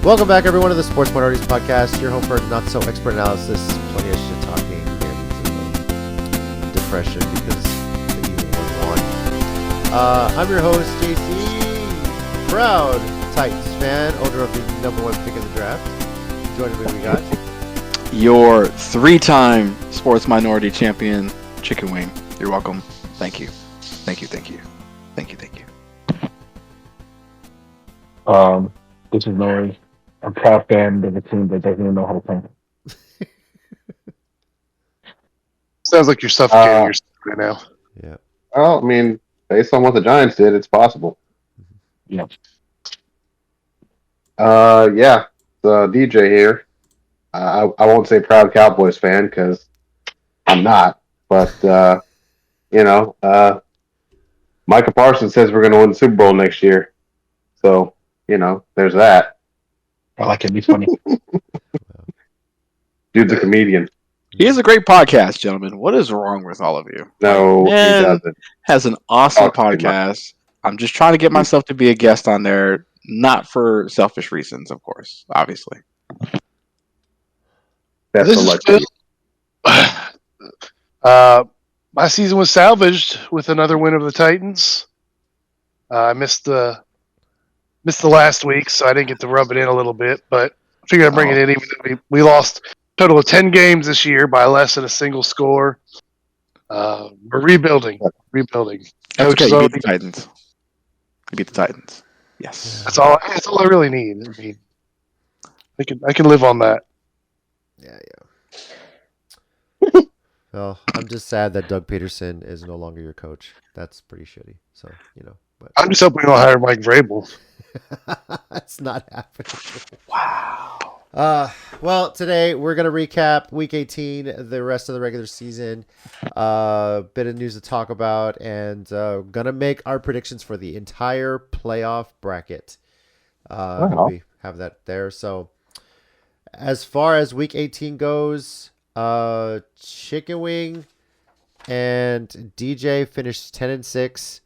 Welcome back, everyone, to the Sports Minorities Podcast, your home for not-so-expert analysis, plenty of shit-talking, and depression because the Eagles won. I'm your host, JC, proud Titans fan, owner of the #1 pick in the draft. Joining me, we got your 3-time Sports Minority Champion, Chicken Wing. You're welcome. Thank you. Thank you. Thank you. Thank you. Thank you. This is Nori. I'm a proud fan of a team that doesn't even know how to play. Sounds like you're suffocating yourself right now. Yeah. Well, I mean, based on what the Giants did, it's possible. Yeah. Yeah. The DJ here. I won't say proud Cowboys fan because I'm not. But Micah Parsons says we're going to win the Super Bowl next year. So there's that. I like it. He's funny. Dude's a comedian. He has a great podcast, gentlemen. What is wrong with all of you? No, Man he doesn't. has an awesome Talk too podcast. I'm just trying to get myself to be a guest on there, not for selfish reasons, of course, obviously. That's This a is lucky. Phil. My season was salvaged with another win of the Titans. I missed the last week, so I didn't get to rub it in a little bit, but I figured I'd bring it in even though we lost a total of 10 games this year by less than a single score. We're rebuilding. Okay, you beat the Titans. You beat the Titans. Yes. That's all I really need. I mean, I can live on that. Yeah. Well, I'm just sad that Doug Peterson is no longer your coach. That's pretty shitty. So, but I'm just hoping we don't hire Mike Vrabel. that's not happening. Wow. Well, today we're going to recap Week 18, the rest of the regular season, bit of news to talk about, and going to make our predictions for the entire playoff bracket. We have that there. So, as far as Week 18 goes, Chicken Wing and DJ finished 10-6.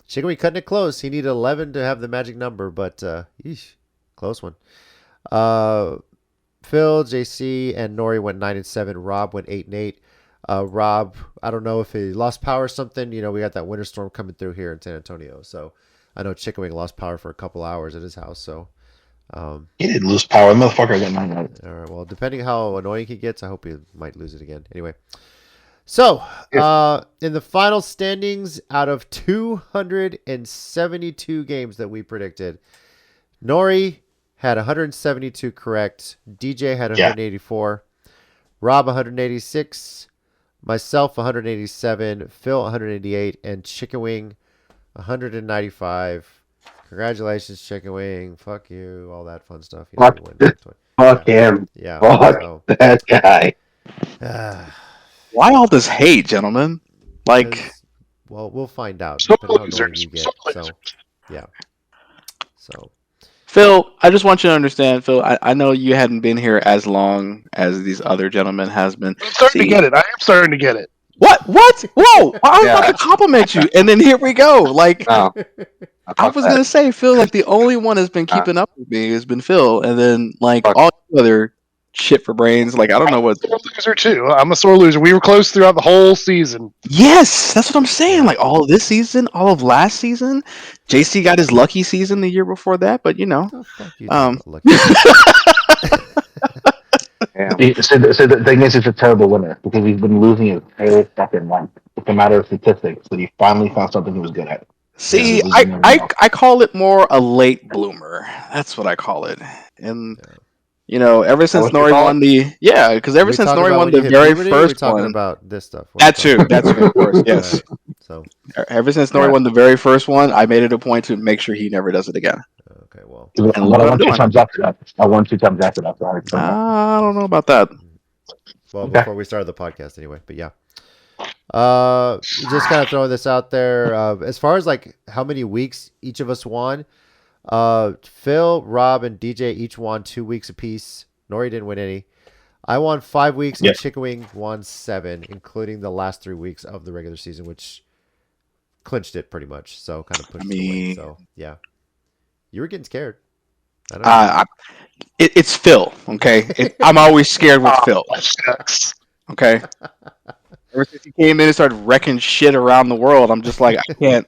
Chicken Wing cutting it close. He needed 11 to have the magic number, but close one. Phil, JC, and Nori went 9-7. Rob went 8-8. Rob, I don't know if he lost power or something. We got that winter storm coming through here in San Antonio, so I know Chicken Wing lost power for a couple hours at his house. So He didn't lose power. The motherfucker got 9. all right. Well, depending how annoying he gets, I hope he might lose it again. Anyway. So, in the final standings, out of 272 games that we predicted, Nori had 172 correct, DJ had 184, Rob 186, myself 187, Phil 188, and Chicken Wing 195. Congratulations, Chicken Wing. Fuck you. All that fun stuff. Fuck him. Yeah. Fuck that guy. Why all this hate, gentlemen? Well, we'll find out. So depending on how annoying losers. you get. So So, losers. yeah. So, Phil, I just want you to understand, Phil, I know you hadn't been here as long as these other gentlemen has been. I'm starting to get it. I am starting to get it. What? Whoa! I was about to compliment you, and then here we go. No. I was gonna say, Phil, the only one that's been keeping up with me has been Phil, and then all the other shit for brains. I don't know what. I'm a sore loser too. I'm a sore loser. We were close throughout the whole season. Yes, that's what I'm saying. All of this season, all of last season, JC got his lucky season the year before that, but oh, fuck you. Lucky. So the thing is, it's a terrible winner because we've been losing it every fucking month. It's a matter of statistics. So he finally found something he was good at. See, I call it more a late bloomer. That's what I call it. And ever since Nori won Nori won the very first one. Talking about this stuff. That too, of course, yes. So ever since Nori won the very first one, I made it a point to make sure he never does it again. Okay, well. I won 2 times after that. Sorry. I don't know about that. Well, before we started the podcast, anyway. But yeah. Just kind of throwing this out there. As far as how many weeks each of us won, Phil, Rob, and DJ each won 2 weeks apiece. Nori didn't win any. I won 5 weeks, and Chicken Wing won 7, including the last 3 weeks of the regular season, which clinched it pretty much. So kind of pushed it away. So yeah, you were getting scared. It's Phil. Okay, I'm always scared with Phil. Shucks. Okay. Ever since he came in and started wrecking shit around the world, I'm just like, I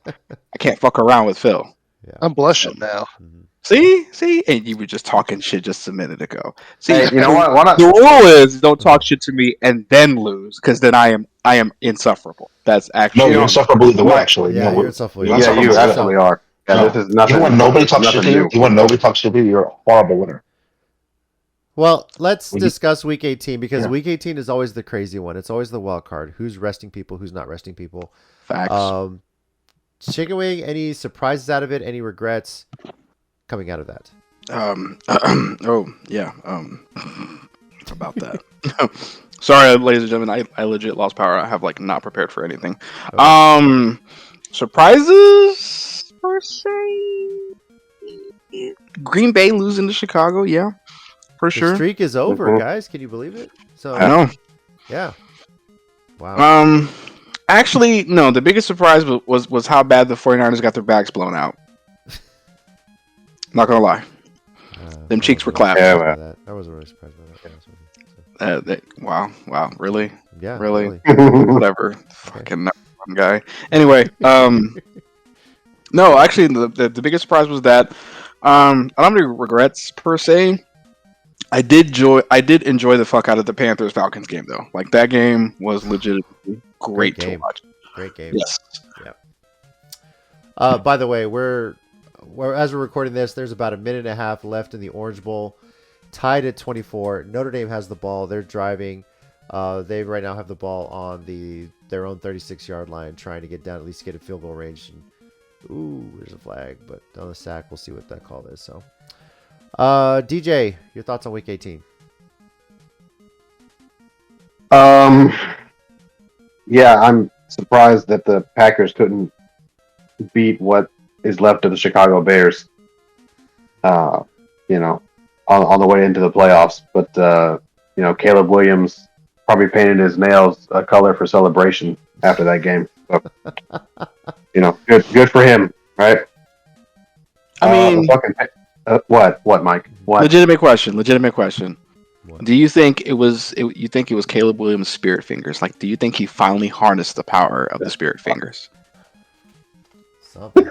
can't fuck around with Phil. Yeah. I'm blushing now. Mhm. See, and you were just talking shit just a minute ago. See, Hey, you know what? Why not? the rule is don't talk shit to me and then lose, because then I am insufferable. That's No, actually you're insufferable either way. Actually, Yeah, you know, you're insufferable. you're Yeah, you insufferable. absolutely are. Yeah, No. this is nothing. Even when nobody talks shit nothing to you, new. even when nobody talks shit to you, you're a horrible winner. Well, let's Well, you- discuss Week 18 because Yeah. Week 18 is always the crazy one. It's always the wild card. Who's resting people? Who's not resting people? facts. Chicken wing. Any surprises out of it? Any regrets coming out of that? Oh yeah. About that. Sorry, ladies and gentlemen. I legit lost power. I have like not prepared for anything. Okay. Surprises per se. Green Bay losing to Chicago. Yeah, for The sure. streak is over, Mhm. guys. Can you believe it? So I know. yeah. Wow. Actually, no. The biggest surprise was how bad the 49ers got their backs blown out. Not gonna lie. Them I cheeks were wasn't really clapping. Yeah, surprised by that. I wasn't really surprised by that. to be honest with you. Wow, really? Yeah. Really? Whatever. Fucking number one guy. Anyway, no, actually, the biggest surprise was that I don't have any regrets per se. I did enjoy the fuck out of the Panthers Falcons game though. Like that game was legitimately great to game. watch. Great game. Yes. By the way, we're as we're recording this, there's about a minute and a half left in the Orange Bowl, tied at 24. Notre Dame has the ball. They're driving. They right now have the ball on their own 36-yard line, trying to get down, at least get a field goal range. And, ooh, there's a flag, but on the sack, we'll see what that call is. So, DJ, your thoughts on Week 18? Yeah, I'm surprised that the Packers couldn't beat what is left of the Chicago Bears. You know, on the way into the playoffs. But you know, Caleb Williams probably painted his nails a color for celebration after that game. So, you know, good for him, right? I mean, what, Mike? What? legitimate question. What? Do you think it was Caleb Williams' spirit fingers? Like, do you think he finally harnessed the power of the spirit fingers? Something.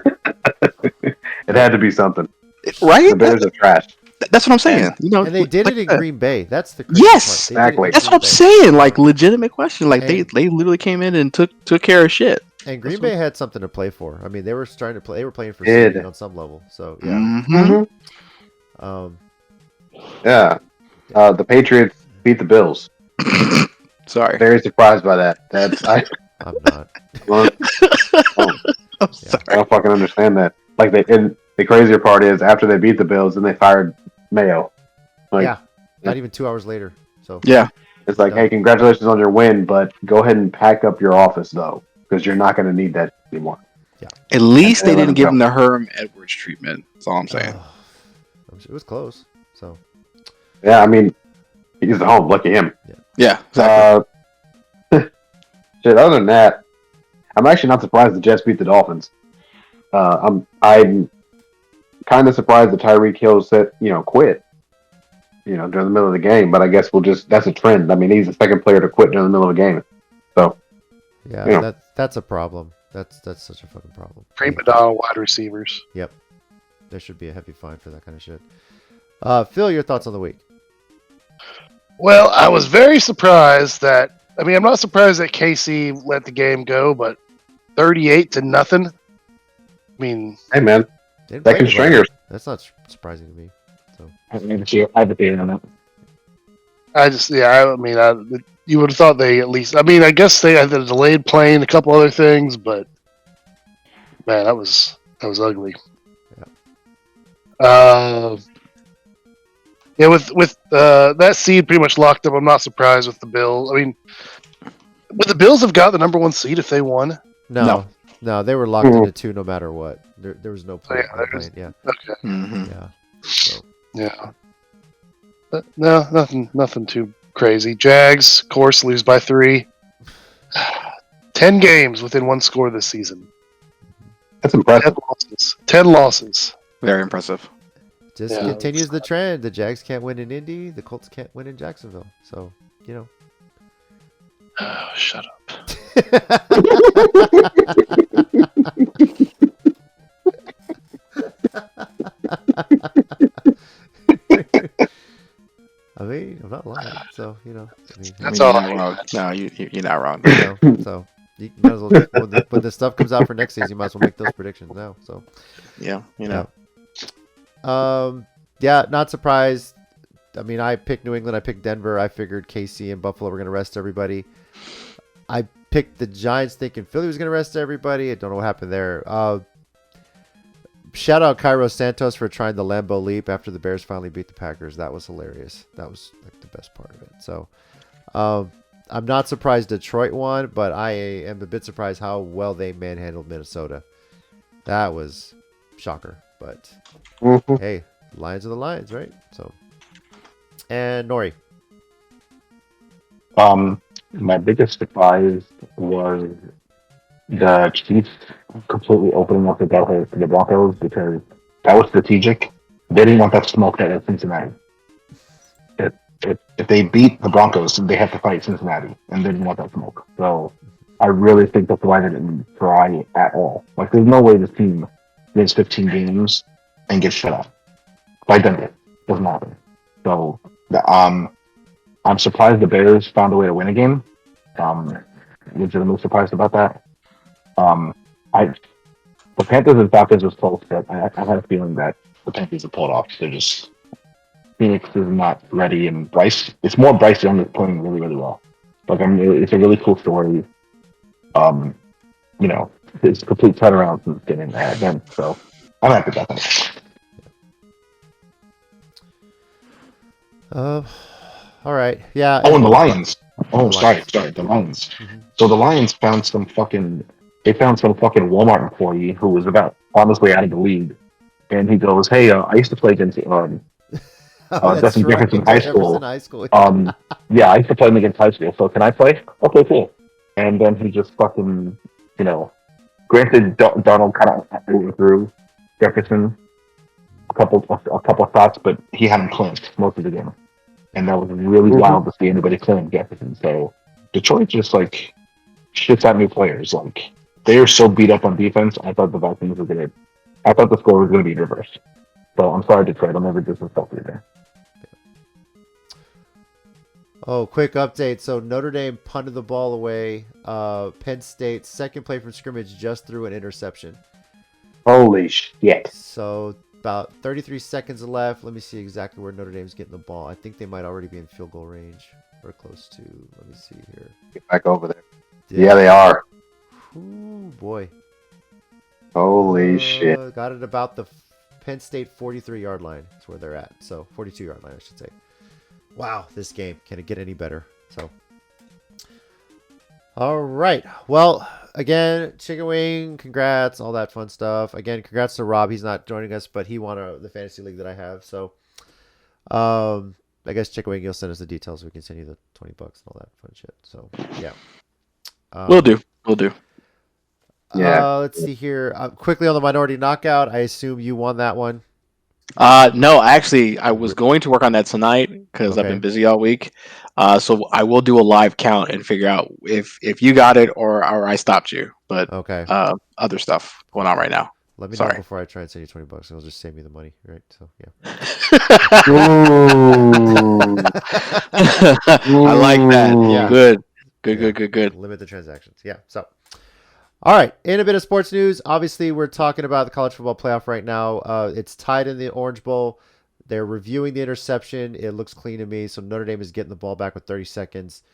It had to be something. Right? The Bears are trash. That's what I'm saying. You know, And they did like it in that. Green Bay. That's the crazy Yes, part. They did it in exactly. That's what Green I'm Bay. saying. Like, legitimate question. Like, they literally came in and took care of shit. And Green Bay had something to play for. I mean, they were trying to play. They were playing for Did. seeding on some level. So yeah. Mm-hmm. Yeah. The Patriots beat the Bills. Sorry. Very surprised by that. I'm not. I'm I sorry. don't fucking understand that. Like and the crazier part is after they beat the Bills, then they fired Mayo. Like, Yeah. Not even 2 hours later. So Yeah. It's like, Yeah. hey, congratulations on your win, but go ahead and pack up your office though, because you're not going to need that anymore. At least they And didn't let give him him the Herm Edwards treatment. That's all I'm saying. it was close. So Yeah, I mean, he's at home. Lucky him. Yeah, exactly. Shit. Other than that, I'm actually not surprised the Jets beat the Dolphins. I'm kind of surprised that Tyreek Hill quit. During the middle of the game, but I guess that's a trend. I mean, he's the second player to quit during the middle of the game. So yeah, Yeah. that's a problem. That's such a fucking problem. Prima donna wide receivers. There should be a heavy fine for that kind of shit. Phil, your thoughts on the week? Well, I was very surprised that. I mean, I'm not surprised that KC let the game go, but 38-0. I mean, hey, man, Didn't play second anybody. stringers. That's not surprising to me. So I have a theory on that. you would have thought they at least. I mean, I guess they had the delayed plane, a couple other things, but man, that was ugly. Yeah, with that seed pretty much locked up, I'm not surprised with the Bills. I mean, would the Bills have got the number one seed if they won? no, they were locked into 2 no matter what. There was no play. Yeah, no there's- play. Yeah, Okay. Mm-hmm. yeah. So Yeah. But no, nothing too crazy. Jags, of course, lose by 3. 10 games within 1 score this season. That's impressive. 10 losses. Very impressive. just continues the trend. The Jags can't win in Indy. The Colts can't win in Jacksonville. So, Oh, shut up. I mean, I'm not lying. So, That's all you're I not wrong. No, you're not wrong. so you might as well, when the stuff comes out for next season, you might as well make those predictions now. So, Yeah, yeah, not surprised. I mean, I picked New England. I picked Denver. I figured KC and Buffalo were going to rest everybody. I picked the Giants thinking Philly was going to rest everybody. I don't know what happened there. Shout out Cairo Santos for trying the Lambeau leap after the Bears finally beat the Packers. That was hilarious. That was like the best part of it. So I'm not surprised Detroit won, but I am a bit surprised how well they manhandled Minnesota. That was shocker. But hey, Lions are the Lions, right? So, and Nori. My biggest surprise was the Chiefs completely opening up the door to the Broncos because that was strategic. They didn't want that smoke at Cincinnati. If they beat the Broncos, they have to fight Cincinnati, and they didn't want that smoke. So I really think that's why they didn't try at all. Like, there's no way this team wins 15 games and gets shut out by Denver. Doesn't happen. So I'm surprised the Bears found a way to win a game. Legitimately surprised about that. The Panthers and Falcons was close, but I have a feeling that the Panthers are pulled off. They're just Phoenix is not ready, and Bryce. It's more Bryce Young is playing really, really well. Like, I mean, it's a really cool story. It's a complete turnaround since getting that again. So I'm happy about that. All right. Yeah. Oh, and the Lions. Oh, The sorry, Lions. the Lions. Mhm. So the Lions found some fucking Walmart employee who was about on his way out of the league, and he goes, "Hey, I used to play against That's Justin right. Jefferson High School. Jefferson High School. Yeah, I used to play him against high school. So can I play? Okay, cool." And then he just fucking, granted, Donald kind of overthrew Jefferson a couple of shots, but he had him clinched most of the game. And that was really wild to see anybody clean Jefferson. So Detroit just like shits out new players. Like, they are so beat up on defense. I thought the score was gonna be reversed. So I'm sorry, Detroit. I'll never disrespect you there. Oh, quick update. So Notre Dame punted the ball away. Penn State, second play from scrimmage, just threw an interception. Holy shit. So about 33 seconds left. Let me see exactly where Notre Dame's getting the ball. I think they might already be in field goal range or close to. Let me see here. Get back over there. Yeah, they are. Ooh, boy. Holy shit. Got it about the Penn State 43-yard line. That's where they're at. So 42-yard line, I should say. Wow, this game. Can it get any better? So, all right. Well, again, Chicken Wing, congrats, all that fun stuff. Again, congrats to Rob. He's not joining us, but he won the fantasy league that I have. So, I guess Chicken Wing, you'll send us the details. We can send you the $20 and all that fun shit. So, yeah. We'll do. Yeah. Let's see here. Quickly on the minority knockout. I assume you won that one. No, actually, I was going to work on that tonight because I've Okay. been busy all week. So I will do a live count and figure out if you got it or I stopped you. But Okay. other stuff going on right now. Let me know sorry. before I try and send you $20. It'll just save me the money, right? So, yeah. I like that. Yeah. Good. Yeah. Good. Limit the transactions. Yeah. So, all right. In a bit of sports news, obviously, we're talking about the college football playoff right now. It's tied in the Orange Bowl. They're reviewing the interception. It looks clean to me. So Notre Dame is getting the ball back with 30 seconds,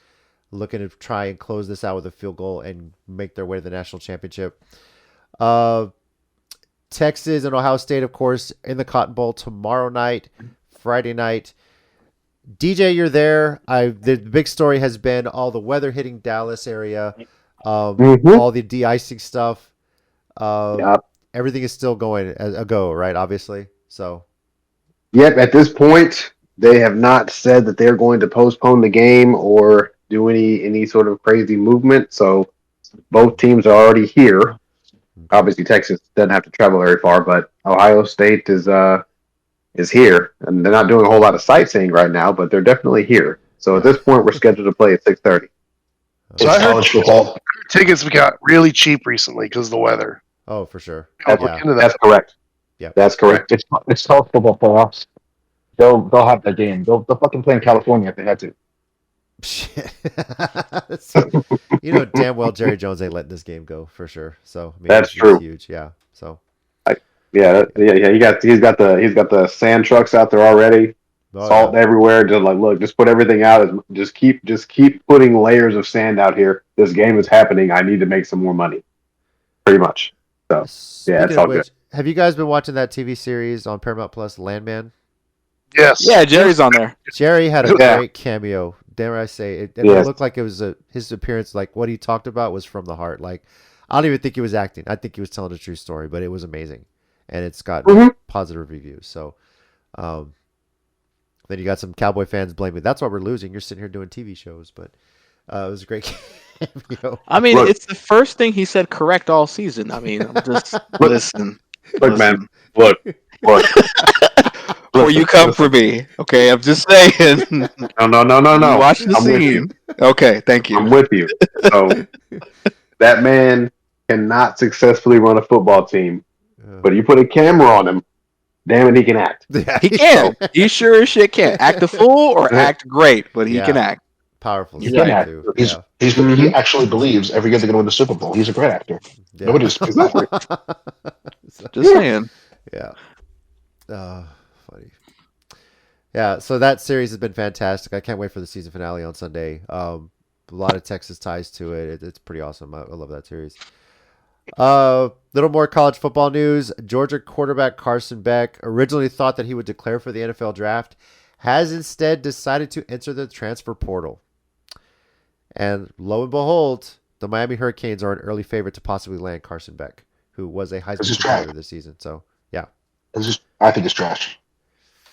looking to try and close this out with a field goal and make their way to the national championship. Texas and Ohio State, of course, in the Cotton Bowl tomorrow night, Friday night. DJ, you're there. The big story has been all the weather hitting Dallas area, all the de-icing stuff. Yep. Everything is still going a go, right? Obviously. So. Yep, at this point, they have not said that they're going to postpone the game or do any sort of crazy movement. So both teams are already here. Obviously, Texas doesn't have to travel very far, but Ohio State is is here, and they're not doing a whole lot of sightseeing right now, but they're definitely here. So at this point, we're scheduled to play at 6:30. So I It's heard college football. tickets got really cheap recently because of the weather. Oh, for sure. I'll look Yeah. into that. That's correct. Yep. That's correct. It's college football playoffs. They'll have their game. They'll fucking play in California if they had to. Shit. So, you know damn well Jerry Jones ain't letting this game go for sure. So I mean, That's it's true. huge. Yeah. So Yeah. He's got the sand trucks out there already. oh, Salt yeah. everywhere. Just like, look, just put everything out. Just keep putting layers of sand out here. This game is happening. I need to make some more money. Pretty much. So yeah, Speaking it's of all which, good. have you guys been watching that TV series on Paramount Plus, Landman? Yes. Yeah, Jerry's on there. Jerry had a Yeah. great cameo. Dare I say it? And Yes. it looked like it was his appearance. Like what he talked about was from the heart. Like I don't even think he was acting. I think he was telling a true story. But it was amazing, and it's got Mhm. positive reviews. So, then you got some Cowboy fans blaming. That's why we're losing. You're sitting here doing TV shows, but it was a great cameo. I mean, Look. it's the first thing he said correct all season. I mean, I'm just listen. Look, man. Look. Before you come for me, okay? I'm just saying. No. You watch the I'm with you. scene. Okay, thank I'm you. with you. So that man cannot successfully run a football team, but you put a camera on him, damn it, he can act. Yeah, He can. He sure as shit can. Act a fool or act great, but he can act. Powerful He's stuff, an actor. too. He's, Yeah. he actually believes every year they're going to win the Super Bowl. He's a great actor. Yeah. Nobody's Exactly. Just saying. Yeah. Funny. Yeah, so that series has been fantastic. I can't wait for the season finale on Sunday. A lot of Texas ties to it. It's pretty awesome. I love that series. Little more college football news. Georgia quarterback Carson Beck originally thought that he would declare for the NFL draft, has instead decided to enter the transfer portal. And lo and behold, the Miami Hurricanes are an early favorite to possibly land Carson Beck, who was a Heisman This is contender trash. this season. So, yeah. I think it's trash.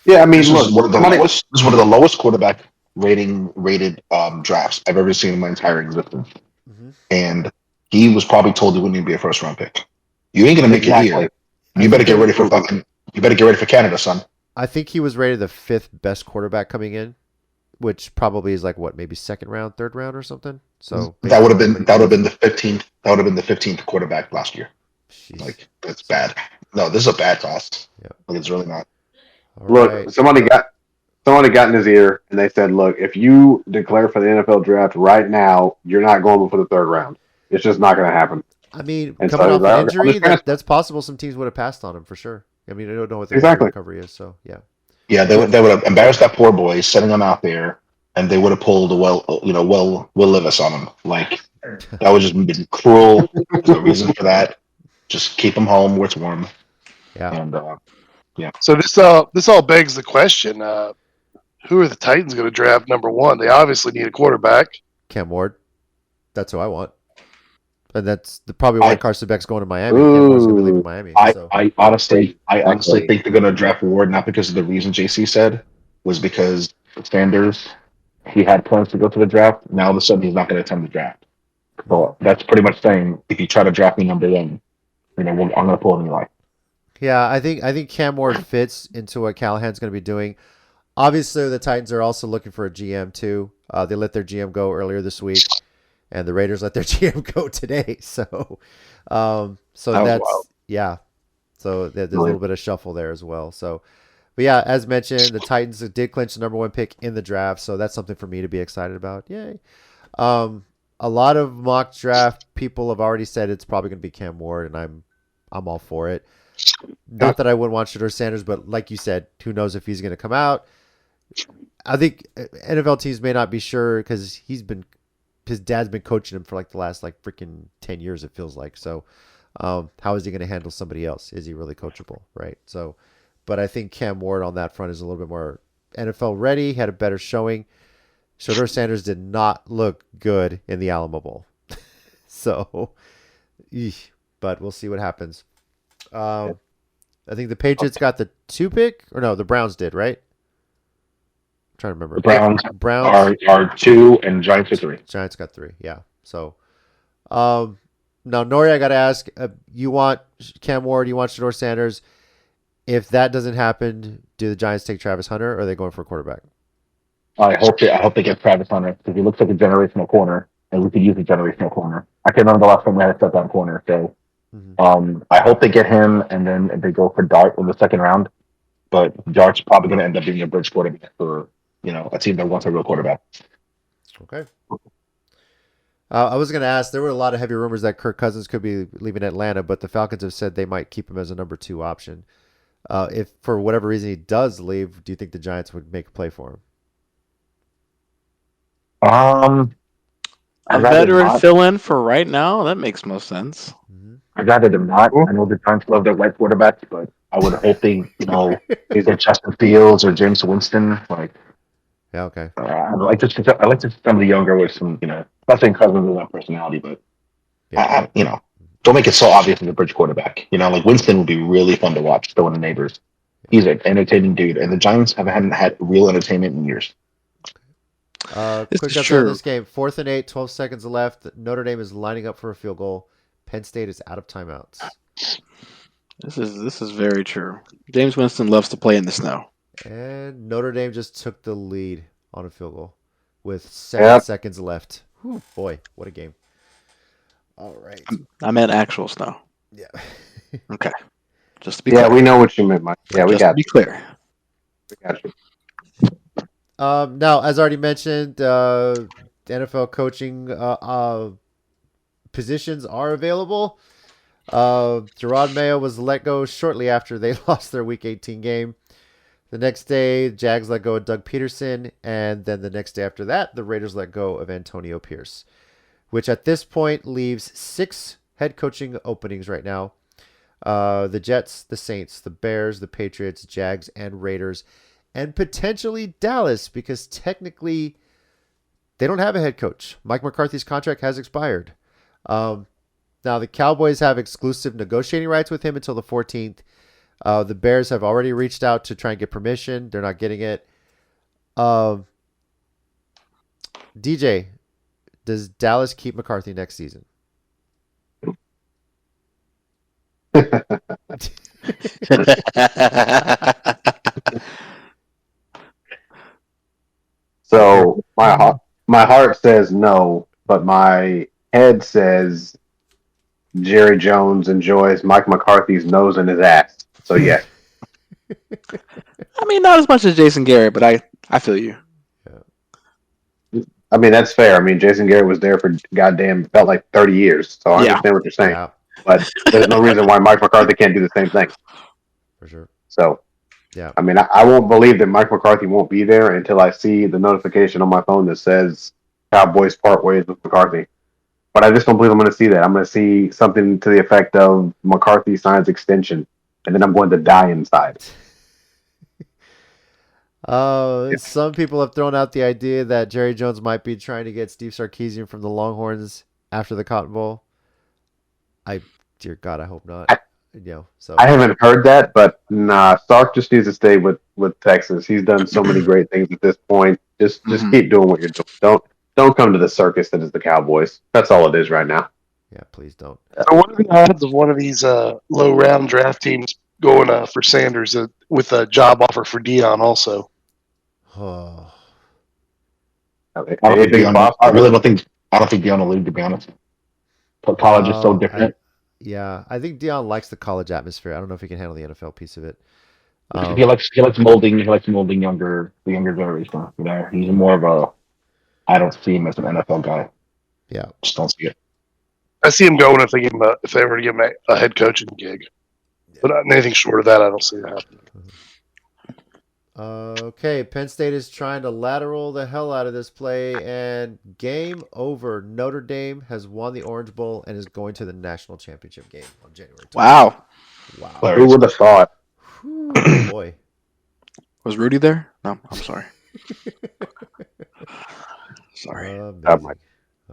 Yeah, I mean, This look, is one of the somebody- lowest. This is one of the lowest quarterback rated drafts I've ever seen in my entire existence. Mhm. And he was probably told he wouldn't even be a first round pick. You ain't gonna make it Exactly. here. You better get ready for fucking. You better get ready for Canada, son. I think he was rated the 5th best quarterback coming in, which probably is like what, maybe second round, third round or something. So That would have been the 15th. That would have been the 15th quarterback last year. Jeez. Like that's bad. No, this is a bad class. Yeah. Like it's really not. All look, right. somebody got in his ear, and they said, "Look, if you declare for the NFL draft right now, you're not going before the third round. It's just not going to happen." I mean, And coming so off he's like, an "Okay, injury, I'm just that's possible. Some teams would have passed on him for sure. I mean, I don't know what their Exactly. recovery is. So, yeah. Yeah, they would have embarrassed that poor boy, setting him out there, and they would have pulled a Will Levis on him. Like that would just been cruel. There's no reason for that. Just keep him home where it's warm. Yeah. And So this all begs the question: who are the Titans going to draft number one? They obviously need a quarterback. Cam Ward. That's who I want. And that's probably why Carson Beck's going to Miami. Cam Ward's going to be leaving Miami. So. I honestly Exactly. think they're gonna draft Ward not because of the reason JC said, was because Sanders he had plans to go to the draft. Now all of a sudden he's not going to attend the draft. So that's pretty much saying if you try to draft me number one, I'm going to pull a new line. Yeah, I think Cam Ward fits into what Callahan's going to be doing. Obviously, the Titans are also looking for a GM too. They let their GM go earlier this week, and the Raiders let their GM go today. So that's wild. yeah. So there's a little bit of shuffle there as well. So, but yeah, as mentioned, the Titans did clinch the number one pick in the draft, so that's something for me to be excited about. Yay! A lot of mock draft people have already said it's probably going to be Cam Ward, and I'm all for it. Not that I wouldn't want Shedeur Sanders, but like you said, who knows if he's going to come out. I think NFL teams may not be sure because his dad's been coaching him for like the last like freaking 10 years, it feels like. So how is he going to handle somebody else? Is he really coachable, right? So, but I think Cam Ward on that front is a little bit more NFL ready, had a better showing. Shedeur Sanders did not look good in the Alamo Bowl. So, but we'll see what happens. I think the Patriots got the 2 pick, or no, the Browns did, right? I'm trying to remember. The Browns are 2 and Giants are 3. Giants got 3, yeah. So, now Nori, I got to ask, you want Cam Ward, you want Shedeur Sanders. If that doesn't happen, do the Giants take Travis Hunter, or are they going for a quarterback? I hope they get Travis Hunter because he looks like a generational corner, and we could use a generational corner. I can't remember the last time we had a step down corner, so I hope they get him, and then they go for Dart in the second round. But Dart's probably going to end up being a bridge quarterback for a team that wants a real quarterback. Okay. I was going to ask, there were a lot of heavy rumors that Kirk Cousins could be leaving Atlanta, but the Falcons have said they might keep him as a number 2 option. If for whatever reason he does leave, do you think the Giants would make a play for him? A veteran fill-in for right now? That makes most sense. I'd rather them not. I know the Giants love their white quarterbacks, but I would hope they, either Justin Fields or James Winston. Yeah, okay. I like to see some of the younger with some, not saying Cousins is that personality, but don't make it so obvious as a bridge quarterback. Like Winston would be really fun to watch throwing the neighbors. He's an entertaining dude, and the Giants haven't had real entertainment in years. Quick update on this game. 4th and 8, 12 seconds left. Notre Dame is lining up for a field goal. Penn State is out of timeouts. This is very true. James Winston loves to play in the snow. And Notre Dame just took the lead on a field goal with 7 seconds left. Whew, boy, what a game. All right. I meant actual snow. Yeah. Okay. Just to be clear. Yeah, we know what you meant, Mike. Yeah, we got to be clear. We got you. Now, as already mentioned, the NFL coaching positions are available. Gerard Mayo was let go shortly after they lost their Week 18 game. The next day, Jags let go of Doug Peterson, and then the next day after that, the Raiders let go of Antonio Pierce, which at this point leaves 6 head coaching openings right now. The Jets, the Saints, the Bears, the Patriots, Jags, and Raiders, and potentially Dallas, because technically they don't have a head coach. Mike McCarthy's contract has expired. Now, the Cowboys have exclusive negotiating rights with him until the 14th. The Bears have already reached out to try and get permission. They're not getting it. DJ, does Dallas keep McCarthy next season? So my heart says no, but my head says Jerry Jones enjoys Mike McCarthy's nose in his ass. So yeah. I mean, not as much as Jason Garrett, but I feel you. I mean, that's fair. I mean, Jason Garrett was there for goddamn felt like 30 years. So I understand what you're saying. Yeah. But there's no reason why Mike McCarthy can't do the same thing. For sure. So, yeah. I mean, I won't believe that Mike McCarthy won't be there until I see the notification on my phone that says Cowboys part ways with McCarthy. But I just don't believe I'm going to see that. I'm going to see something to the effect of McCarthy signs extension, and then I'm going to die inside. Some people have thrown out the idea that Jerry Jones might be trying to get Steve Sarkisian from the Longhorns after the Cotton Bowl. Dear God, I hope not. I haven't heard that, but nah, Sark just needs to stay with Texas. He's done so many great things at this point. Just keep doing what you're doing. Don't come to the circus that is the Cowboys. That's all it is right now. Yeah, please don't. So what are the odds of one of these low round draft teams going for Sanders with a job offer for Dion also? Oh. I don't think Dion will leave, to be honest. College is so different. I think Dion likes the college atmosphere. I don't know if he can handle the NFL piece of it. He likes molding. He likes molding the younger generation. He's more of a. I don't see him as an NFL guy. Yeah, just don't see it. I see him going if they were to give him a head coaching gig, but anything short of that, I don't see it happening. Okay, Penn State is trying to lateral the hell out of this play, and game over. Notre Dame has won the Orange Bowl and is going to the national championship game on January 20th. Wow. Who would have thought? Whew, boy. Was Rudy there? No, I'm sorry. Sorry.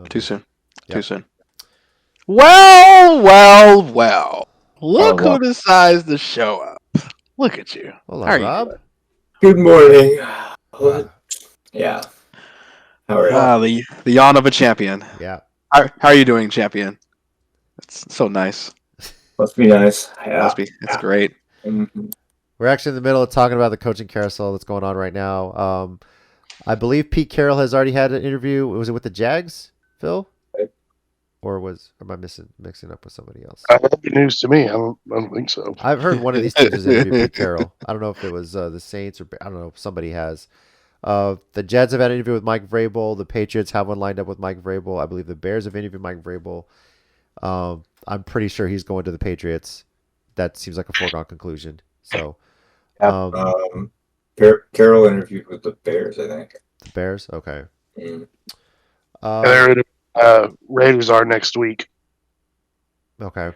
Too soon. Yep. Too soon. Well. Look who decides to show up. Look at you. Hello, Rob. Good morning. Yeah. How are you? The yawn of a champion. Yeah. How are you doing, champion? It's so nice. Must be nice. Yeah. It's great. Mm-hmm. We're actually in the middle of talking about the coaching carousel that's going on right now. I believe Pete Carroll has already had an interview. Was it with the Jags, Phil? Or am I mixing up with somebody else? That'd be news to me. I don't think so. I've heard one of these teams has interviewed Pete Carroll. I don't know if it was the Saints or I don't know if somebody has. The Jets have had an interview with Mike Vrabel. The Patriots have one lined up with Mike Vrabel. I believe the Bears have interviewed Mike Vrabel. I'm pretty sure he's going to the Patriots. That seems like a foregone conclusion. So, Carroll interviewed with the Bears, I think. the Bears, okay. Raiders are next week. Okay.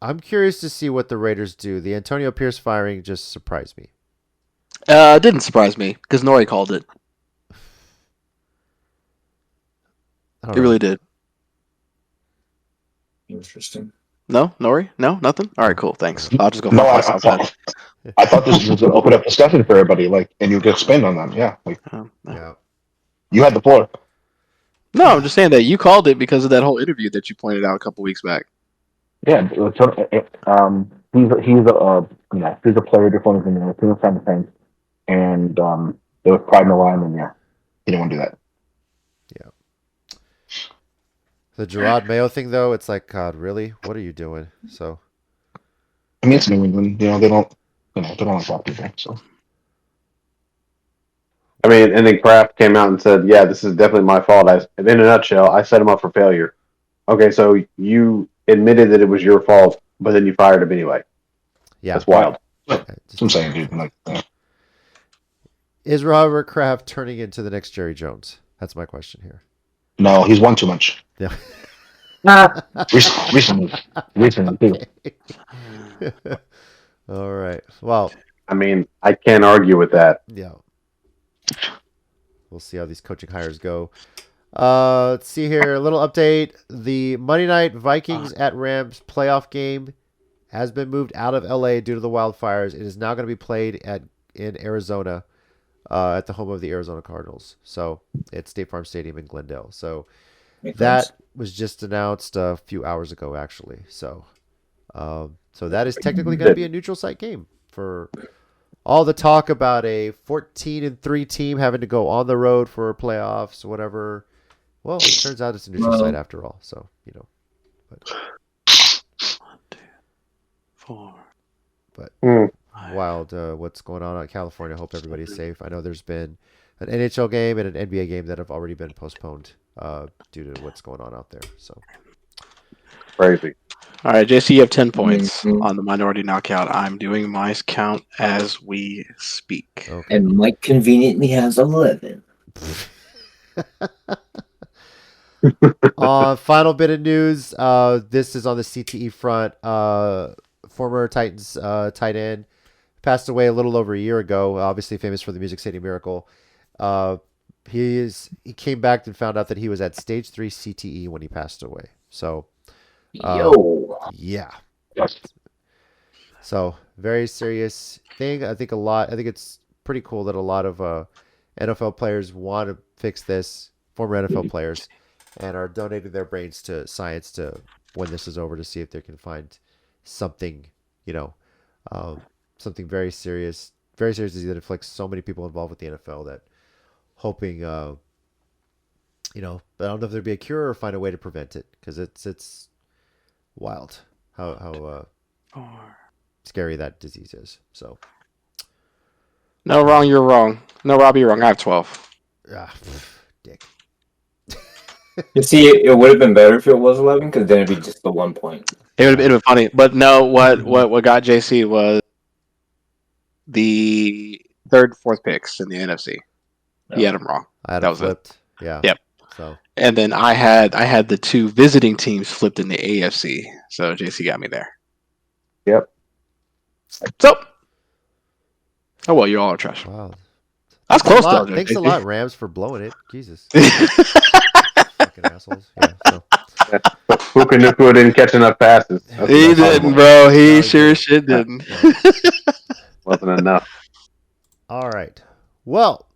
I'm curious to see what the Raiders do. The Antonio Pierce firing just surprised me. It didn't surprise me because Nori called it. It really did. Interesting. No, Nori? No, nothing. All right, cool. Thanks. I'll just go. No, I thought this was an open up discussion for everybody, and you could expand on them. Yeah, Yeah. You had the floor. No, I'm just saying that you called it because of that whole interview that you pointed out a couple weeks back. Yeah, he's a player different than the two kind of thing, and there was pride in the line, and yeah, he didn't want to do that. Yeah. The Gerard Mayo thing, though, it's like, God, really? What are you doing? So, I mean, it's New England. They don't like black people. So, I mean, and then Kraft came out and said, "Yeah, this is definitely my fault. In a nutshell, I set him up for failure." Okay, so you admitted that it was your fault, but then you fired him anyway. yeah. That's wild. that's what I'm saying, dude. Is Robert Kraft turning into the next Jerry Jones? That's my question here. No, he's won too much. Yeah. Recently too. All right. Well, I mean, I can't argue with that. yeah. We'll see how these coaching hires go. Let's see here. A little update. The Monday night Vikings at Rams playoff game has been moved out of LA due to the wildfires. It is now going to be played in Arizona, at the home of the Arizona Cardinals. So it's State Farm Stadium in Glendale. So that was just announced a few hours ago, actually. So that is technically going to be a neutral site game for all the talk about a 14-3 team having to go on the road for playoffs, whatever. Well, it turns out it's a neutral site after all. So, but 1, 2, 4. But wild, what's going on in California. I hope everybody's safe. I know there's been an NHL game and an NBA game that have already been postponed due to what's going on out there. So Crazy. All right, JC, you have 10 points on the minority knockout. I'm doing my count as we speak. okay. And Mike conveniently has 11. Final bit of news. This is on the CTE front. Former Titans tight end passed away a little over a year ago. Obviously famous for the Music City Miracle. He came back and found out that he was at stage 3 CTE when he passed away. So, yeah. Yes. So very serious thing. I think it's pretty cool that a lot of NFL players want to fix this. Former NFL players. And are donating their brains to science to when this is over to see if they can find something, something very serious disease that afflicts so many people involved with the NFL that hoping, but I don't know if there'd be a cure or find a way to prevent it because it's wild how scary that disease is. So. No, wrong, you're wrong. No, Robbie, you're wrong. I have 12. Dick. You see, it would have been better if it was 11, because then it'd be just the 1 point. It would have been funny. But no, what got JC was the third, fourth picks in the NFC. He had them wrong. I had that it was flipped. Yeah. Yep. So. And then I had the two visiting teams flipped in the AFC. So JC got me there. Yep. So. Oh well, you all are trash. Wow. That's close though. Thanks a lot, Rams, for blowing it. Jesus. Fucking assholes. Yeah. So. Puka didn't catch enough passes. He didn't, bro. He sure shit didn't. Wasn't enough. All right. Well,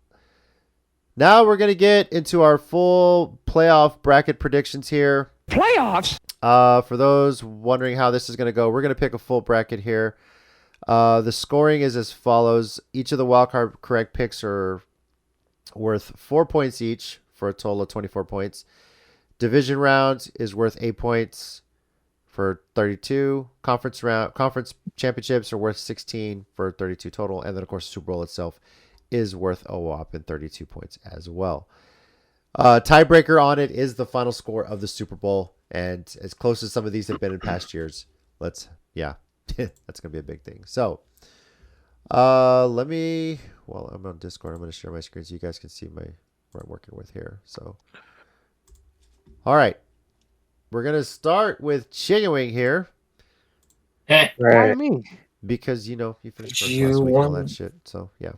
now we're going to get into our full playoff bracket predictions here. Playoffs? For those wondering how this is going to go, we're going to pick a full bracket here. The scoring is as follows. Each of the wildcard correct picks are worth 4 points each for a total of 24 points. Division round is worth 8 points for 32. Conference championships are worth 16 for 32 total. And then, of course, the Super Bowl itself is worth a whopping 32 points as well. Tiebreaker on it is the final score of the Super Bowl. And as close as some of these have been in past years, that's going to be a big thing. So, I'm on Discord. I'm going to share my screen so you guys can see what I'm working with here. So, all right. We're going to start with Chicken Wing here Eh, Right. me? because, you finished first You last week and all won. that shit. So, yeah.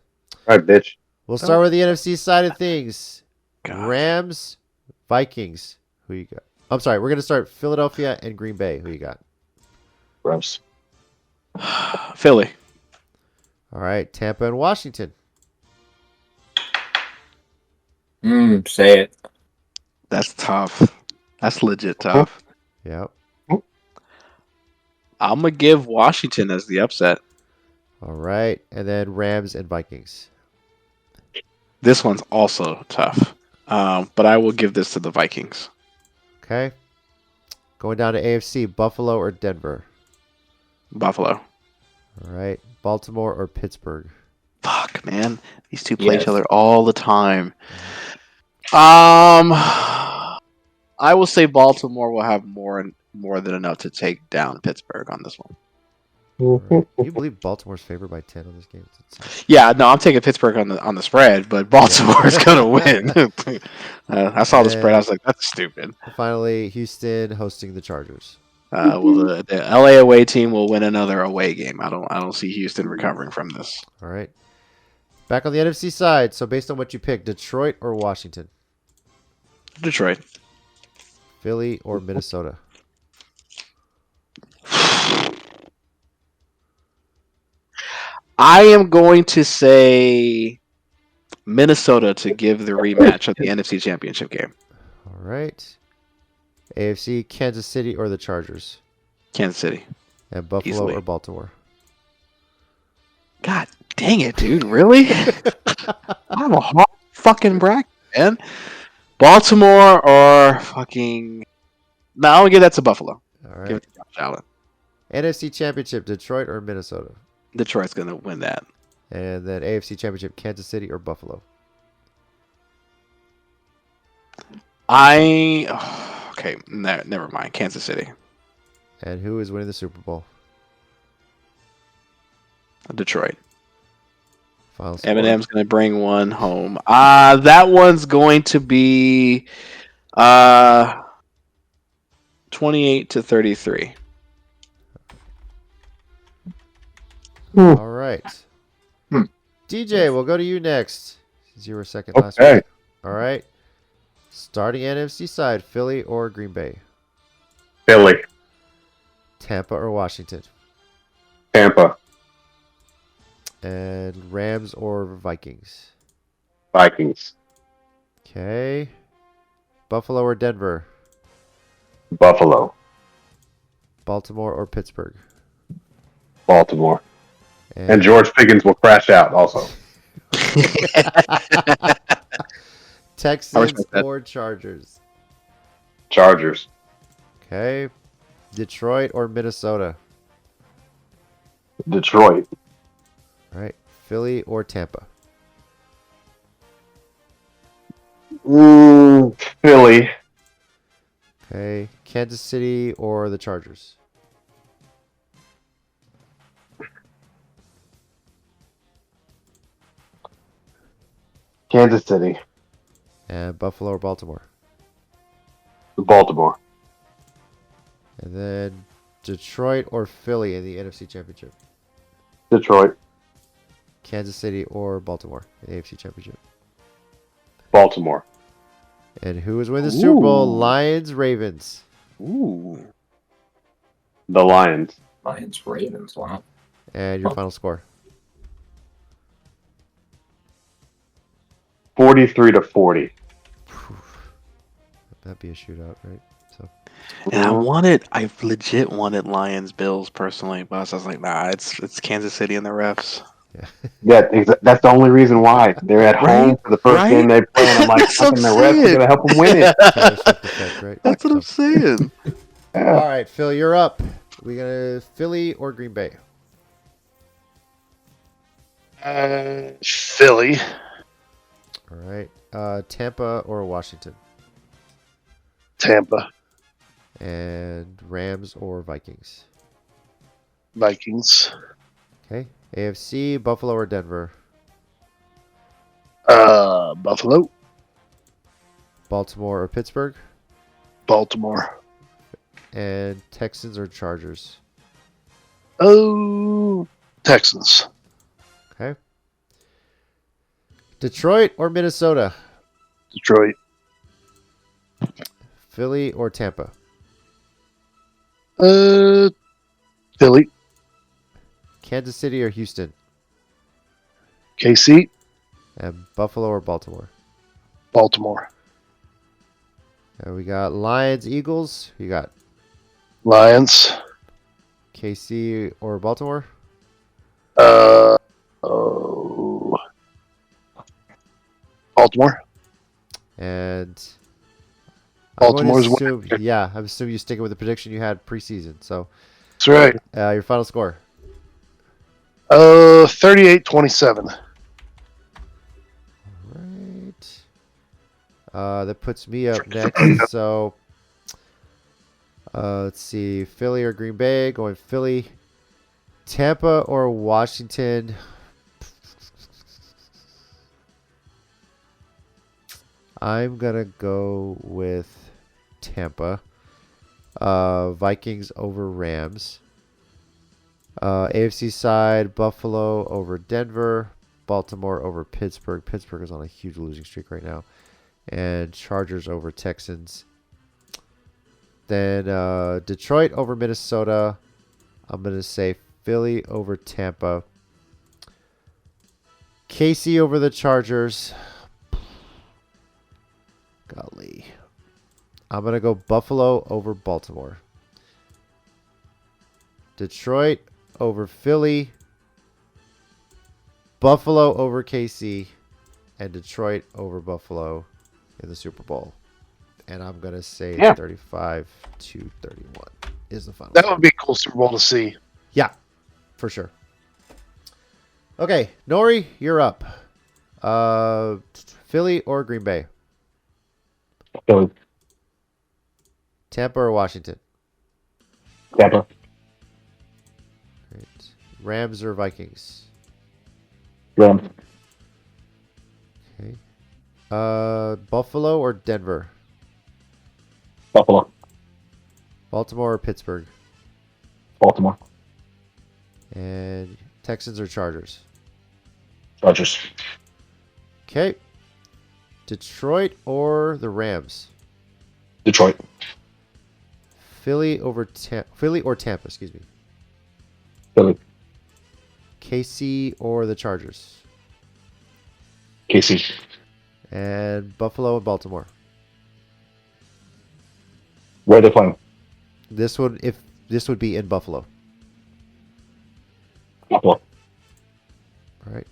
All right, bitch. We'll start with the NFC side of things. God. Rams, Vikings. Who you got? I'm sorry. We're going to start Philadelphia and Green Bay. Who you got? Gross. Philly. All right. Tampa and Washington. Say it. That's tough. That's legit tough. Yep. I'm gonna give Washington as the upset. All right. And then Rams and Vikings. This one's also tough, but I will give this to the Vikings. Okay. Going down to AFC, Buffalo or Denver. Buffalo. All right. Baltimore or Pittsburgh. Fuck, man. These two play Yes. each other all the time. I will say Baltimore will have more than enough to take down Pittsburgh on this one. All right. Can you believe Baltimore's favored by 10 on this game? It's insane. Yeah, no, I'm taking Pittsburgh on the spread, but Baltimore is gonna win. I saw the spread. I was like, that's stupid. And finally, Houston hosting the Chargers. Well, the LA away team will win another away game. I don't see Houston recovering from this. All right. Back on the NFC side. So based on what you picked, Detroit or Washington? Detroit. Philly or Minnesota? I am going to say Minnesota to give the rematch of the NFC Championship game. All right. AFC, Kansas City or the Chargers? Kansas City. And Buffalo Easily. or Baltimore? God dang it, dude! Really? I have a hard fucking bracket, man. Baltimore or fucking. No, I'm gonna give that to Buffalo. All Give right. it to Josh Allen. NFC Championship, Detroit or Minnesota? Detroit's gonna win that. And then AFC Championship, Kansas City or Buffalo? Okay, never mind. Kansas City. And who is winning the Super Bowl? Detroit. Final score. Eminem's gonna bring one home. That one's going to be 28-33. All right. Hmm. DJ, we'll go to you next. Since you were second last Okay. week. All right. Starting NFC side, Philly or Green Bay? Philly. Tampa or Washington? Tampa. And Rams or Vikings? Vikings. Okay. Buffalo or Denver? Buffalo. Baltimore or Pittsburgh? Baltimore. And George Pickens will crash out also. Texans respect that. or Chargers? Chargers. Okay. Detroit or Minnesota? Detroit. All right. Philly or Tampa? Philly. Okay. Kansas City or the Chargers? Kansas City. And Buffalo or Baltimore? Baltimore. And then Detroit or Philly in the NFC Championship? Detroit. Kansas City or Baltimore in the AFC Championship? Baltimore. And who is winning the Super Bowl? Ooh. Lions, Ravens. Ooh. The Lions. Lions, Ravens. Wow. And your final score? 43-40. That'd be a shootout, right? So And I legit wanted Lions Bills personally, but I was just like, nah, it's Kansas City and the refs. Yeah, that's the only reason why. They're at home Right? for the first Right? game they play, and I'm like, That's what I'm fucking the refs are saying. gonna help them win it. Taylor Swift effect, right? That's what So- I'm saying. Yeah. All right, Phil, you're up. We gonna Philly or Green Bay? Philly. All right, Tampa or Washington, Tampa. and Rams or Vikings. Vikings. Okay, AFC, Buffalo or Denver, Buffalo. Baltimore or Pittsburgh, Baltimore. and Texans or Chargers. Oh, Texans. Okay, Detroit or Minnesota, Detroit. Philly or Tampa, Philly. Kansas City or Houston, KC. and Buffalo or Baltimore. Baltimore. We got Lions, Eagles. You got Lions. KC or Baltimore. Oh, Baltimore. And Baltimore's I'm winning. assuming you're sticking with the prediction you had preseason. So, That's right. your final score. 38-27. Right. That puts me up next. So, let's see. Philly or Green Bay? Going Philly. Tampa or Washington? I'm going to go with Tampa. Vikings over Rams. AFC side, Buffalo over Denver. Baltimore over Pittsburgh. Pittsburgh is on a huge losing streak right now. And Chargers over Texans. Then Detroit over Minnesota. I'm going to say Philly over Tampa. KC over the Chargers. Golly. I'm going to go Buffalo over Baltimore. Detroit over Philly. Buffalo over KC. And Detroit over Buffalo in the Super Bowl. And I'm going to say 35-31 is the final. That would be a cool Super Bowl to see. Yeah, for sure. Okay, Nori, you're up. Philly or Green Bay? Philly. Tampa or Washington? Tampa. Right. Rams or Vikings? Rams. Okay. Buffalo or Denver? Buffalo. Baltimore or Pittsburgh? Baltimore. And Texans or Chargers? Chargers. Okay. Detroit or the Rams? Detroit. Philly or Tampa, excuse me. Philly. KC or the Chargers? KC. And Buffalo and Baltimore. Where are they playing? This would be in Buffalo. Buffalo. All right.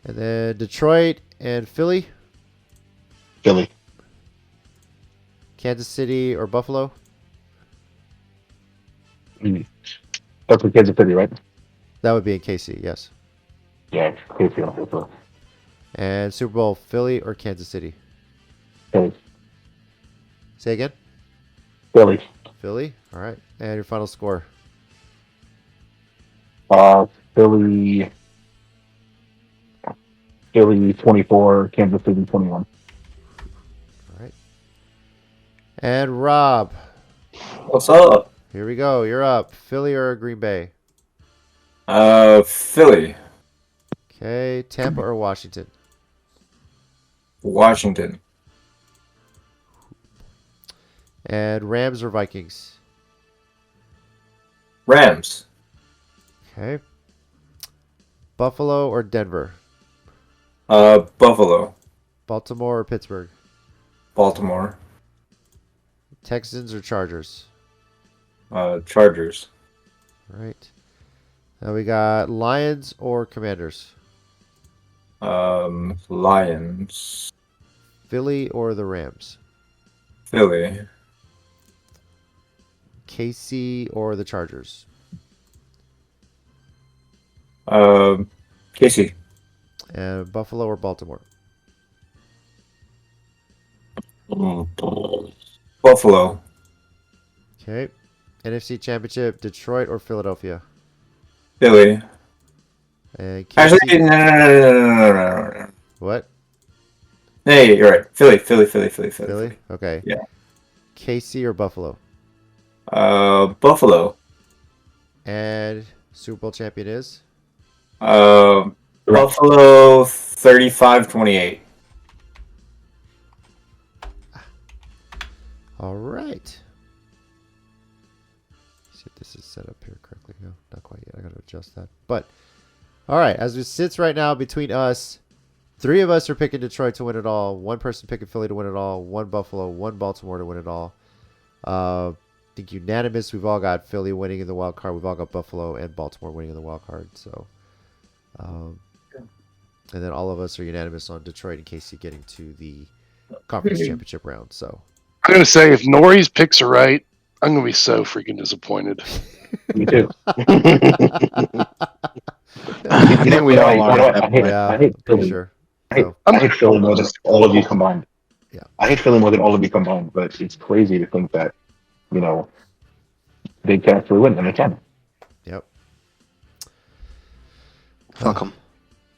And then Detroit and Philly, Philly. Kansas City or Buffalo. That's for Kansas City, right? That would be in KC, yes. Yeah, KC on Buffalo. And Super Bowl, Philly or Kansas City. Philly. Say again. Philly. Philly. All right. And your final score. Philly. Philly 24, Kansas City 21. All right. And Rob, What's up? here we go. You're up. Philly or Green Bay? Philly. Okay. Tampa or Washington? Washington. And Rams or Vikings? Rams. Okay. Buffalo or Denver? Buffalo. Baltimore or Pittsburgh? Baltimore. Texans or Chargers? Chargers. All right. Now we got Lions or Commanders? Lions. Philly or the Rams? Philly. KC or the Chargers? Casey. And Buffalo or Baltimore? Buffalo. Okay. NFC Championship, Detroit or Philadelphia? Philly. And Actually, KC. no. What? Hey, you're right. Philly. Philly? Okay. Yeah. KC or Buffalo? Buffalo. And Super Bowl champion is? Buffalo 35-28. All right. See if this is set up here correctly. No, not quite yet. I got to adjust that. But, all right. As it sits right now between us, 3 of us are picking Detroit to win it all. 1 person picking Philly to win it all. 1 Buffalo, 1 Baltimore to win it all. I think unanimous. We've all got Philly winning in the wild card. We've all got Buffalo and Baltimore winning in the wild card. So, and then all of us are unanimous on Detroit and KC getting to the conference championship round. So, I'm gonna say if Nori's picks are right, I'm gonna be so freaking disappointed. Me too. I think we all are. yeah, I hate pretty Philly. sure. I So, hate Philly more than all of you combined. Yeah. I hate Philly more than all of you combined, but it's crazy to think that, they can actually win, and they can. yep. Fuck 'em.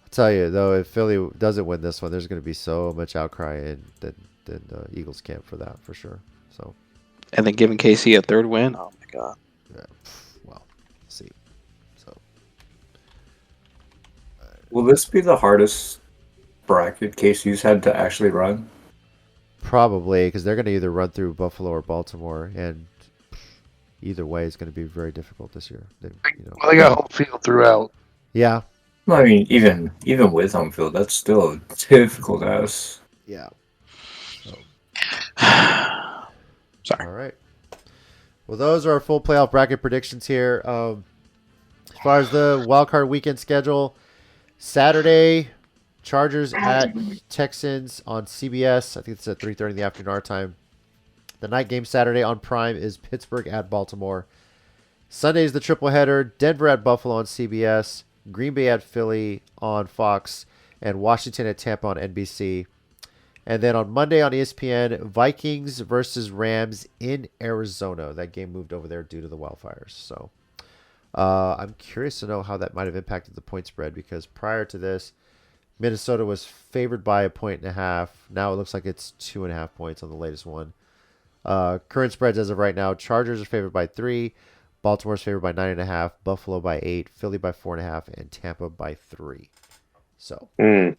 I'll tell you though, if Philly doesn't win this one, there's going to be so much outcry in the Eagles camp for that, for sure. So, And then giving KC a 3rd win. Oh my god. yeah, well, see. So, Will this be the hardest bracket KC's had to actually run? probably because they're going to either run through Buffalo or Baltimore, and either way, it's going to be very difficult this year. Well, they got home field throughout. Yeah, I mean, even with home field, that's still difficult as. yeah. Sorry. All right. Well, those are our full playoff bracket predictions here. As far as the wild card weekend schedule, Saturday, Chargers at Texans on CBS. I think it's at 3:30 in the afternoon our time. The night game Saturday on Prime is Pittsburgh at Baltimore. Sunday is the triple header: Denver at Buffalo on CBS, Green Bay at Philly on Fox, and Washington at Tampa on NBC. And then on Monday on ESPN, Vikings versus Rams in Arizona. That game moved over there due to the wildfires. So I'm curious to know how that might have impacted the point spread, because prior to this, Minnesota was favored by 1.5. Now it looks like it's 2.5 points on the latest one. Current spreads as of right now: Chargers are favored by 3, Baltimore's favored by 9.5, Buffalo by 8, Philly by 4.5, and Tampa by 3. So, yep.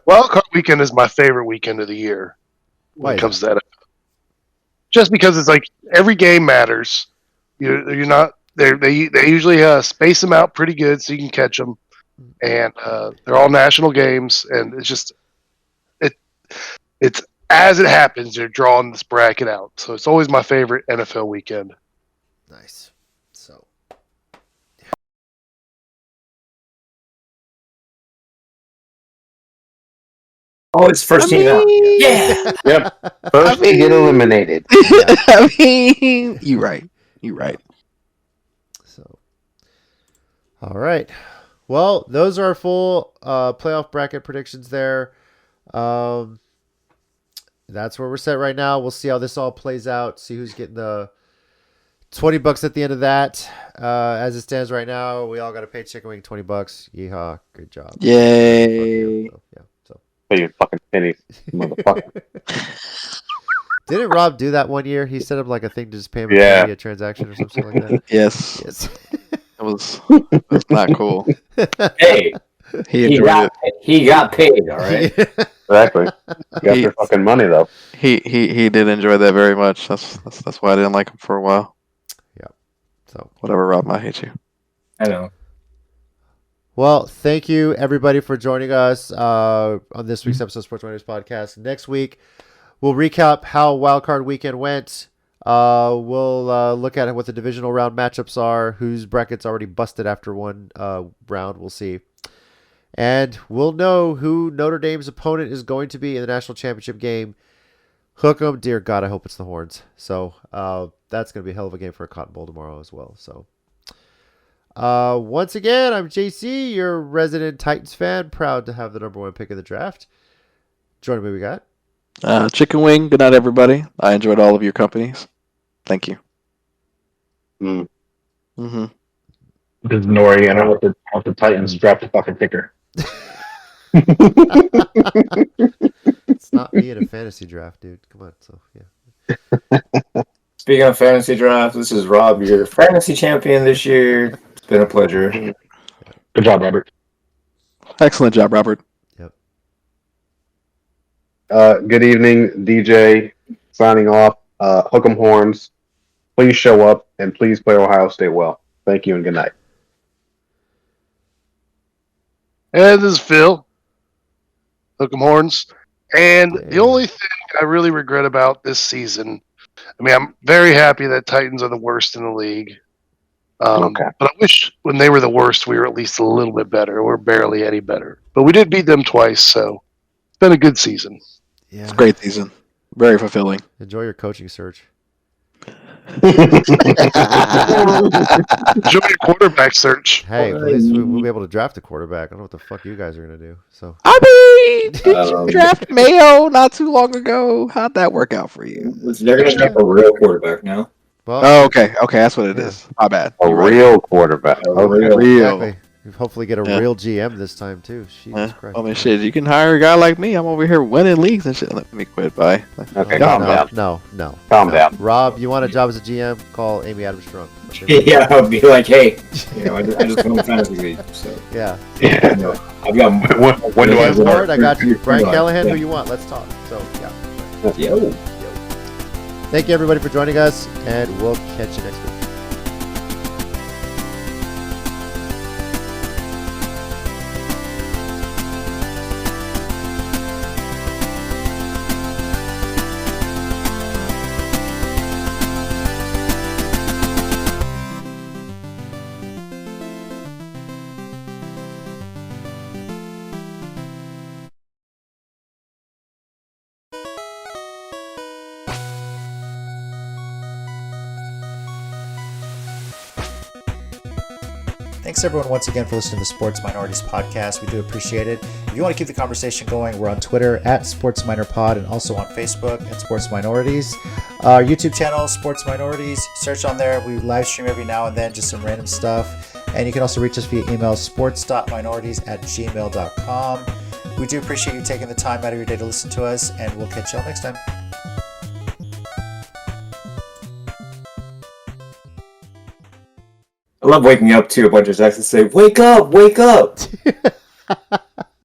Wild card weekend is my favorite weekend of the year Why when is it comes to that. Just because it's like every game matters. You're not they usually space them out pretty good so you can catch them, and they're all national games, and it's as it happens they're drawing this bracket out. So it's always my favorite NFL weekend. Nice. So, Oh, it's first team out. Yeah. Yep. First they get eliminated. I mean, you're right. So, all right. Well, those are our full playoff bracket predictions there. That's where we're set right now. We'll see how this all plays out. See who's getting the $20 at the end of that. As it stands right now, we all got a paycheck and we get $20. Yeehaw! Good job. Yay. So, yeah. So. Pay your fucking pennies, motherfucker. Didn't Rob do that one year? He set up like a thing to just pay him a transaction or something like that. Yes. Yes. It was not cool. Hey, He enjoyed he got paid. All right. Exactly. You got your fucking money, though. it. He did enjoy that very much. That's why I didn't like him for a while. Yeah. So. Whatever, Rob, I hate you. I know. Well, thank you everybody for joining us on this week's episode of Sports Minorities Podcast. Next week, we'll recap how Wildcard Weekend went. We'll look at what the divisional round matchups are, whose brackets already busted after one round. We'll see. And we'll know who Notre Dame's opponent is going to be in the national championship game. Hook 'em. Dear God, I hope it's the Horns. So that's going to be a hell of a game for a Cotton Bowl tomorrow as well. So once again, I'm JC, your resident Titans fan. Proud to have the number 1 pick of the draft. Joining me, we got Chicken Wing. Good night, everybody. I enjoyed all of your companies. Thank you. This is Nori, and I want the Titans draft a fucking picker. It's not me in a fantasy draft, dude. Come on. So, yeah. Speaking of fantasy draft, this is Rob, your fantasy champion this year. It's been a pleasure. Good job, Robert. Excellent job, Robert. Good evening, DJ. Signing off. Hook 'em horns. Please show up and please play Ohio State well. Thank you and good night. And this is Phil. Hook 'em horns. And the only thing I really regret about this season, I mean, I'm very happy that Titans are the worst in the league. Okay. But I wish when they were the worst, we were at least a little bit better. We're barely any better. But we did beat them twice, so it's been a good season. Yeah. It's a great season. Very fulfilling. Enjoy your coaching search. Enjoy your quarterback search. Hey, at least we'll be able to draft a quarterback. I don't know what the fuck you guys are going to do. So I mean, did you draft Mayo not too long ago? How'd that work out for you? They're going to draft a real quarterback now. Well, Oh, okay. Okay, that's what it is. My bad. A You're right. real quarterback. A Okay. Real. exactly. You hopefully get a Yeah. real GM this time, too. Jesus Christ. I mean, shit, you can hire a guy like me. I'm over here winning leagues and shit. Let me quit. Bye. Okay, no, calm no, down. no. Calm down. Rob, you want a job as a GM? Call Amy Adams Strunk. Yeah, I'll be like, hey, I just won the fantasy league. So, Yeah. I've got When do I James Ward, I got you. Pretty Brian much, Callahan, yeah. who you want? Let's talk. So, yeah. Yo. Thank you, everybody, for joining us, and we'll catch you next week. Thanks everyone once again for listening to the Sports Minorities Podcast. We do appreciate it. If you want to keep the conversation going, we're on Twitter at Sports Minor Pod and also on Facebook at Sports Minorities. Our YouTube channel, Sports Minorities, search on there. We live stream every now and then, just some random stuff. And you can also reach us via email, sports.minorities@gmail.com. We do appreciate you taking the time out of your day to listen to us, and we'll catch y'all next time. I love waking up to a bunch of texts that say, wake up, wake up.